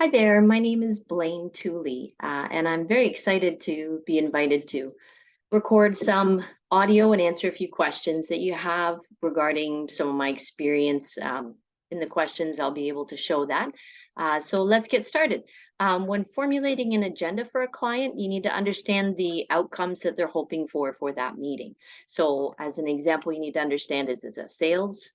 Hi there, my name is Blayne Tooley, and I'm very excited to be invited to record some audio and answer a few questions that you have regarding some of my experience. In the questions, I'll be able to show that. So let's get started. When formulating an agenda for a client, you need to understand the outcomes that they're hoping for that meeting. So, as an example, you need to understand, is this a sales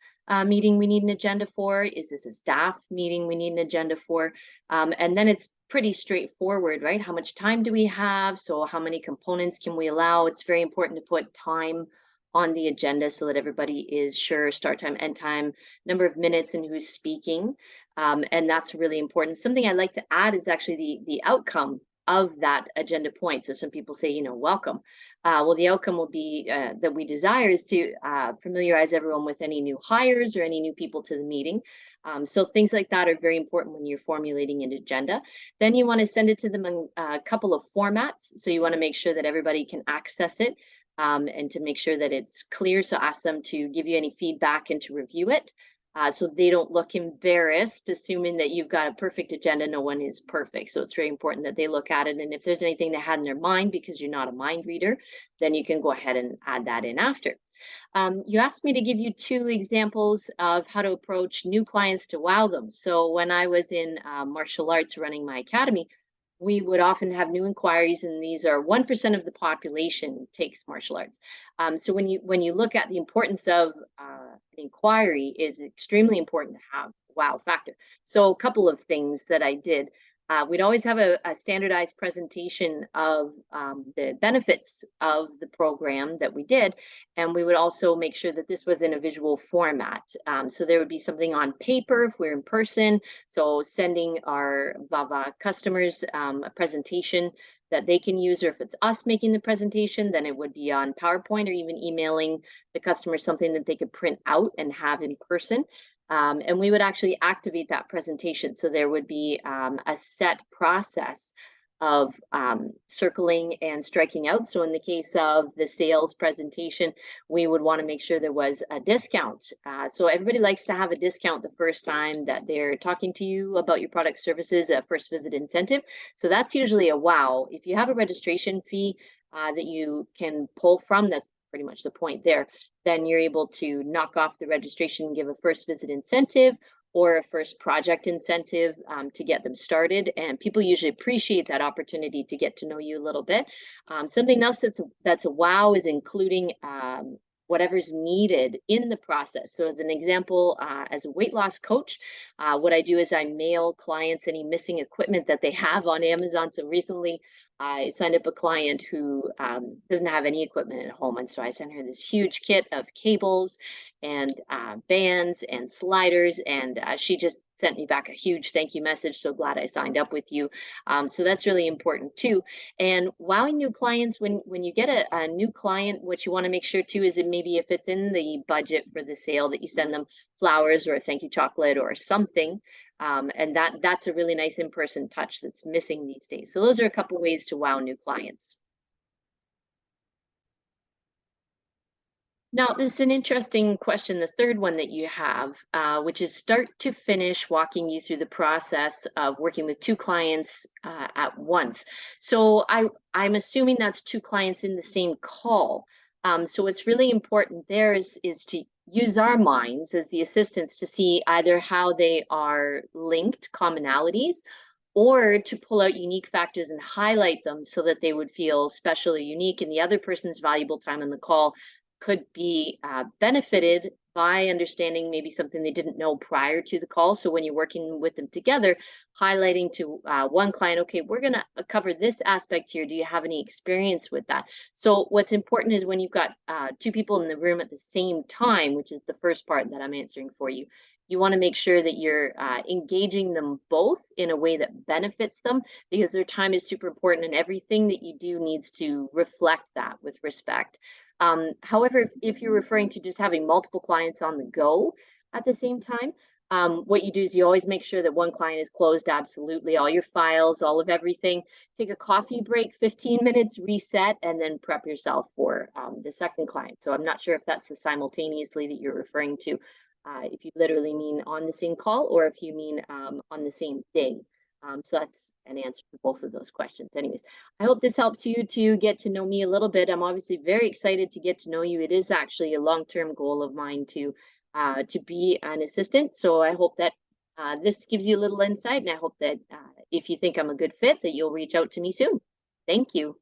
meeting we need an agenda for? Is this a staff meeting we need an agenda for? And then it's pretty straightforward, right? How much time do we have? So how many components can we allow? It's very important to put time on the agenda so that everybody is sure start time, end time, number of minutes, and who's speaking. And that's really important. Something I like to add is actually the outcome of that agenda point. So some people say, welcome. Well, the outcome will be that we desire is to familiarize everyone with any new hires or any new people to the meeting. So things like that are very important when you're formulating an agenda. Then you want to send it to them in a couple of formats. So you want to make sure that everybody can access it and to make sure that it's clear. So ask them to give you any feedback and to review it. So they don't look embarrassed, assuming that you've got a perfect agenda. No one is perfect. So it's very important that they look at it. And if there's anything they had in their mind, because you're not a mind reader, then you can go ahead and add that in after. You asked me to give you two examples of how to approach new clients to wow them. So when I was in martial arts running my academy, we would often have new inquiries, and these are 1% of the population takes martial arts. So when you look at the importance of inquiry, is extremely important to have wow factor. So a couple of things that I did. We'd always have a standardized presentation of the benefits of the program that we did, and we would also make sure that this was in a visual format. So there would be something on paper if we're in person, so sending our VAVA customers a presentation that they can use, or if it's us making the presentation, then it would be on PowerPoint or even emailing the customer something that they could print out and have in person. And we would actually activate that presentation. So there would be a set process of circling and striking out. So in the case of the sales presentation, we would want to make sure there was a discount. So everybody likes to have a discount the first time that they're talking to you about your product services, a first visit incentive. So that's usually a wow. If you have a registration fee that you can pull from, that's pretty much the point there, then you're able to knock off the registration and give a first visit incentive or a first project incentive to get them started. And people usually appreciate that opportunity to get to know you a little bit. Something else that's a wow is including whatever's needed in the process. So as an example, as a weight loss coach, what I do is I mail clients any missing equipment that they have on Amazon. So recently I signed up a client who doesn't have any equipment at home. And so I sent her this huge kit of cables and bands and sliders. And she just sent me back a huge thank you message. So glad I signed up with you. So that's really important too. And wowing new clients, when you get a new client, what you want to make sure too is that maybe if it's in the budget for the sale, that you send them flowers or a thank you chocolate or something. And that's a really nice in-person touch that's missing these days. So those are a couple ways to wow new clients. Now, this is an interesting question, the third one that you have, which is start to finish, walking you through the process of working with two clients at once. So I'm assuming that's two clients in the same call. So what's really important there is to use our minds as the assistants to see either how they are linked, commonalities, or to pull out unique factors and highlight them so that they would feel special or unique, and the other person's valuable time on the call could be benefited by understanding maybe something they didn't know prior to the call. So when you're working with them together, highlighting to one client, okay, we're going to cover this aspect here. Do you have any experience with that? So what's important is when you've got two people in the room at the same time, which is the first part that I'm answering for you, you want to make sure that you're engaging them both in a way that benefits them, because their time is super important and everything that you do needs to reflect that with respect. However, if you're referring to just having multiple clients on the go at the same time, what you do is you always make sure that one client is closed, absolutely, all your files, all of everything. Take a coffee break, 15 minutes, reset, and then prep yourself for the second client. So I'm not sure if that's the simultaneously that you're referring to, if you literally mean on the same call or if you mean on the same day. So that's an answer to both of those questions. Anyways, I hope this helps you to get to know me a little bit. I'm obviously very excited to get to know you. It is actually a long-term goal of mine to be an assistant. So I hope that this gives you a little insight, and I hope that if you think I'm a good fit, that you'll reach out to me soon. Thank you.